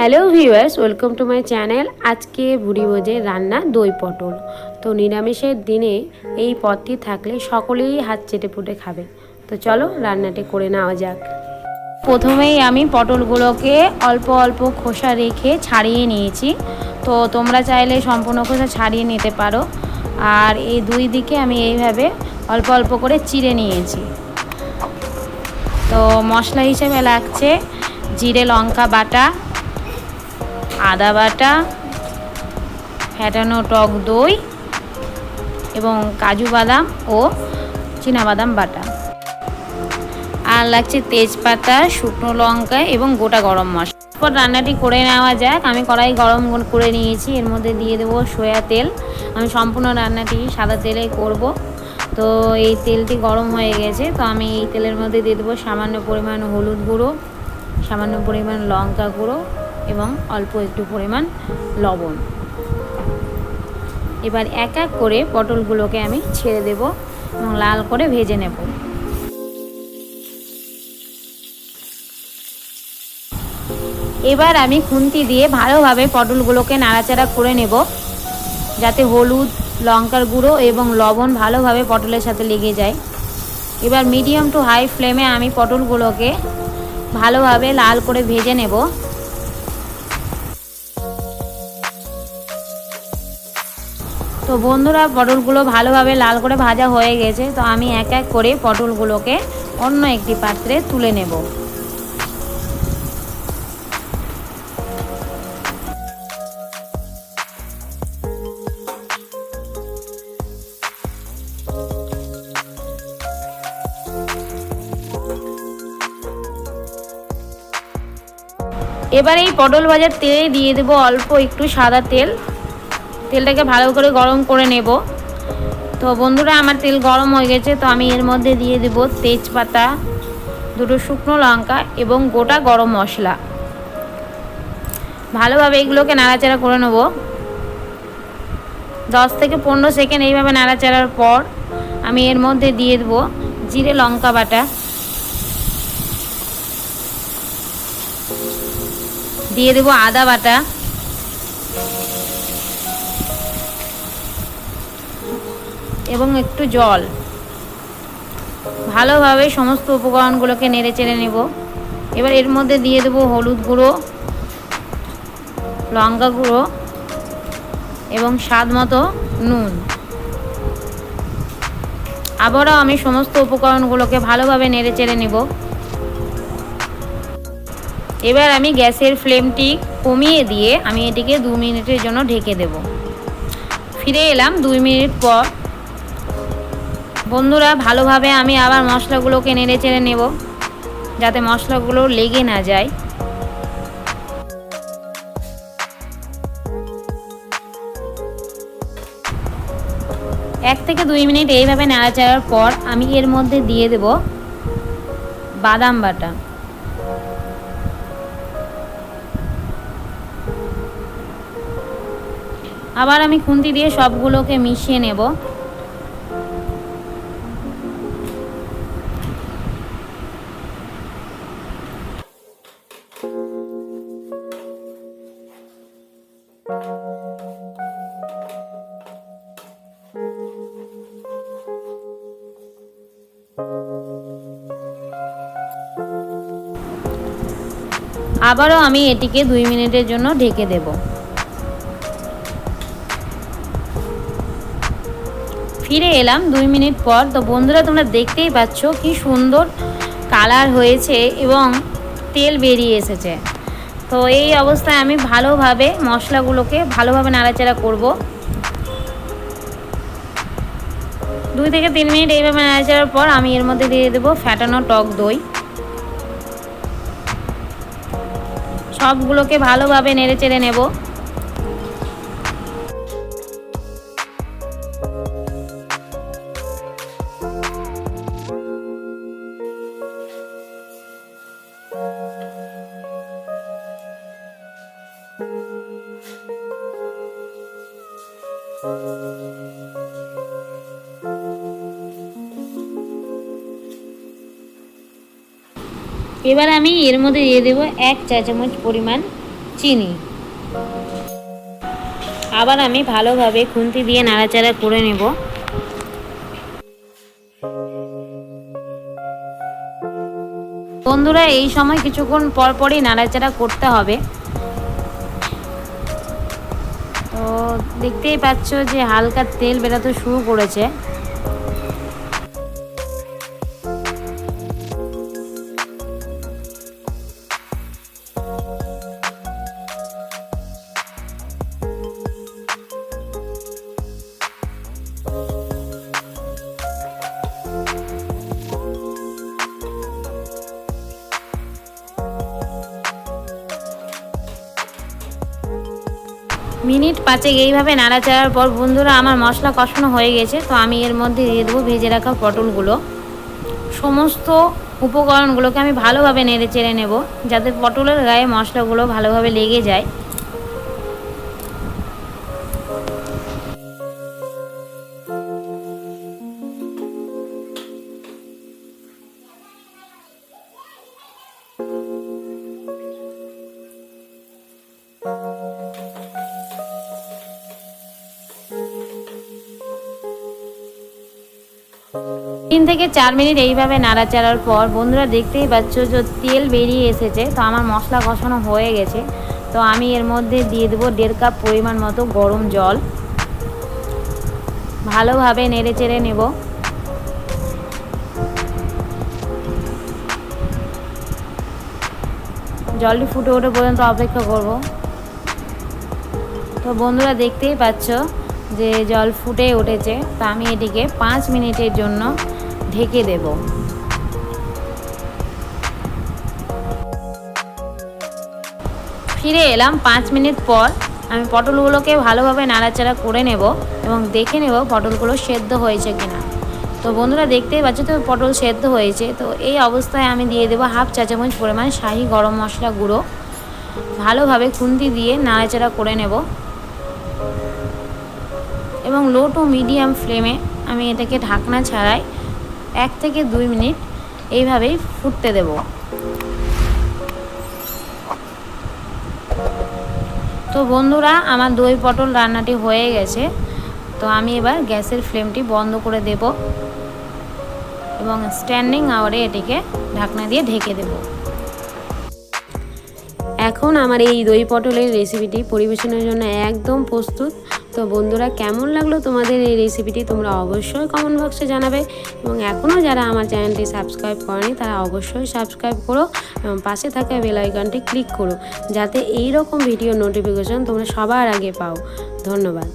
Hello viewers, welcome to my channel. আজকে বুড়ি ভোজের রান্না দই পটল। তো নিরামিষের দিনে এই পদটি থাকলে সকলেই হাত চেটে পুটে খাবে। তো চলো রান্নাটি করে নেওয়া যাক। প্রথমেই আমি পটলগুলোকে অল্প অল্প খোসা রেখে ছাড়িয়ে নিয়েছি। তো তোমরা চাইলে সম্পূর্ণ খোসা ছাড়িয়ে নিতে পারো। আর এই দুই দিকে আমি এইভাবে অল্প অল্প করে চিড়ে নিয়েছি। তো মশলা হিসেবে লাগছে জিরে লঙ্কা বাটা, আদা বাটা, ফ্যাটানো টক দই এবং কাজু বাদাম ও চীনাবাদাম বাটা। আর লাগছে তেজপাতা, শুকনো লঙ্কা এবং গোটা গরম মশলা। এরপর রান্নাটি করে নেওয়া যাক। আমি কড়াই গরম করে নিয়েছি, এর মধ্যে দিয়ে দেবো সয়া তেল। আমি সম্পূর্ণ রান্নাটি সাদা তেলেই করব। তো এই তেলটি গরম হয়ে গেছে, তো আমি এই তেলের মধ্যে দিয়ে দেবো সামান্য পরিমাণ হলুদ গুঁড়ো, সামান্য পরিমাণ লঙ্কা গুঁড়ো এবং অল্প একটু পরিমাণ লবণ। এবার এক এক করে পটলগুলোকে আমি ছেড়ে দেব এবং লাল করে ভেজে নেব। এবার আমি খুন্তি দিয়ে ভালোভাবে পটলগুলোকে নাড়াচাড়া করে নেব, যাতে হলুদ, লঙ্কার গুঁড়ো এবং লবণ ভালোভাবে পটলের সাথে লেগে যায়। এবার মিডিয়াম টু হাই ফ্লেমে আমি পটলগুলোকে ভালোভাবে লাল করে ভেজে নেব। তো বন্ধুরা, পটলগুলো ভালোভাবে লাল করে ভাজা হয়ে গেছে। তো আমি এক এক করে পটলগুলোকে অন্য একটি পাত্রে তুলে নেব। এবার এই পটল ভাজার তেলে দিয়ে দেবো অল্প একটু সাদা তেল। তেলটাকে ভালো করে গরম করে নেব। তো বন্ধুরা, আমার তেল গরম হয়ে গেছে। তো আমি এর মধ্যে দিয়ে দেব তেজপাতা, দুটো শুকনো লঙ্কা এবং গোটা গরম মশলা। ভালোভাবে এগুলোকে নাড়াচাড়া করে নেব। 10 থেকে 15 সেকেন্ড এইভাবে নাড়াচাড়ার পর আমি এর মধ্যে দিয়ে দেব জিরে লঙ্কা বাটা, দিয়ে দেব আদা বাটা, এবং একটু জল। ভালোভাবে সমস্ত উপকরণগুলোকে নেড়ে চেড়ে নেব। এবার এর মধ্যে দিয়ে দেব হলুদ গুঁড়ো, লঙ্কা গুঁড়ো এবং স্বাদ মতো নুন। আবারও আমি সমস্ত উপকরণগুলোকে ভালোভাবে নেড়ে চেড়ে নেব। এবার আমি গ্যাসের ফ্লেমটি কমিয়ে দিয়ে আমি এটিকে 2 মিনিটের জন্য ঢেকে দেব। ফিরে এলাম 2 মিনিট পর। বন্ধুরা, ভালোভাবে আমি আবার মশলাগুলোকে নেড়ে চেড়ে নেব, যাতে মশলাগুলো লেগে না যায়। এক থেকে 2 মিনিট এইভাবে নাড়াচাড়ার পর আমি এর মধ্যে দিয়ে দেব বাদাম বাটা। আবার আমি খুন্তি দিয়ে সবগুলোকে মিশিয়ে নেব। আবারও আমি এটিকে 2 মিনিটের জন্য ঢেকে দেব। ফিরে এলাম 2 মিনিট পর। তো বন্ধুরা, তোমরা দেখতেই পাচ্ছ কি সুন্দর কালার হয়েছে এবং তেল বেরিয়ে এসেছে। তো এই অবস্থায় আমি ভালোভাবে মশলাগুলোকে ভালোভাবে নাড়াচাড়া করব। 2 থেকে 3 মিনিট এইভাবে নাড়াচাড়ার পর আমি এর মধ্যে দিয়ে দেব ফ্যাটানো টক দই। সবগুলোকে ভালোভাবে নেড়ে চেড়ে নেব। এবার আমি এর মধ্যে দিয়ে দেব 1 চা চামচ পরিমাণ চিনি। আবার আমি ভালোভাবে খুন্তি দিয়ে নাড়াচাড়া করে নেব। বন্ধুরা এই সময় কিছুক্ষণ পর পরই নাড়াচাড়া করতে হবে। তো দেখতেই পাচ্ছ যে হালকা তেল বেরোতে শুরু করেছে। মিনিট 5 এইভাবে নাড়াচাড়ার পর বন্ধুরা আমার মশলা কষানো হয়ে গেছে। তো আমি এর মধ্যে দিয়ে দেবো ভেজে রাখা পটলগুলো। সমস্ত উপকরণগুলোকে আমি ভালোভাবে নেড়ে চেড়ে নেব, যাতে পটলের গায়ে মশলাগুলো ভালোভাবে লেগে যায়। তিন থেকে 4 মিনিট এইভাবে নাড়াচাড়ার পর বন্ধুরা দেখতেই পাচ্ছ যে তেল বেরিয়ে এসেছে। তো আমার মশলা কষানো হয়ে গেছে। তো আমি এর মধ্যে দিয়ে দেবো 1.5 কাপ পরিমাণ মতো গরম জল। ভালোভাবে নেড়ে চেড়ে নেব। জলটি ফুটে ওঠা পর্যন্ত অপেক্ষা করব। তো বন্ধুরা দেখতেই পাচ্ছ যে জল ফুটে উঠেছে। তো আমি এটিকে 5 মিনিটের জন্য ঢেকে দেব। ফিরে এলাম 5 মিনিট পর। আমি পটলগুলোকে ভালোভাবে নাড়াচাড়া করে নেব এবং দেখে নেব পটলগুলো সেদ্ধ হয়েছে কিনা। তো বন্ধুরা দেখতেই পাচ্ছ তো পটল সেদ্ধ হয়েছে। তো এই অবস্থায় আমি দিয়ে দেবো 1/2 চা চামচ পরিমাণ শাহি গরম মশলা গুঁড়ো। ভালোভাবে খুন্তি দিয়ে নাড়াচাড়া করে নেব এবং লো টু মিডিয়াম ফ্লেমে আমি এটাকে ঢাকনা ছাড়াই 1 থেকে 2 মিনিট এইভাবেই ফুটতে দেব। তো বন্ধুরা আমার দই পটল রান্নাটি হয়ে গেছে। তো আমি এবার গ্যাসের ফ্লেমটি বন্ধ করে দেব এবং স্ট্যান্ডিং আওয়ারে এটিকে ঢাকনা দিয়ে ঢেকে দেব। এখন আমার এই দই পটলের রেসিপিটি পরিবেশনের জন্য একদম প্রস্তুত। তো বন্ধুরা কেমন লাগলো তোমাদের এই রেসিপিটি তোমরা অবশ্যই কমেন্ট বক্সে জানাবে এবং এখনও যারা আমার চ্যানেলটি সাবস্ক্রাইব করেনি তারা অবশ্যই সাবস্ক্রাইব করো এবং পাশে থাকা বেল আইকনটি ক্লিক করো, যাতে এই রকম ভিডিও নোটিফিকেশন তোমরা সবার আগে পাও। ধন্যবাদ।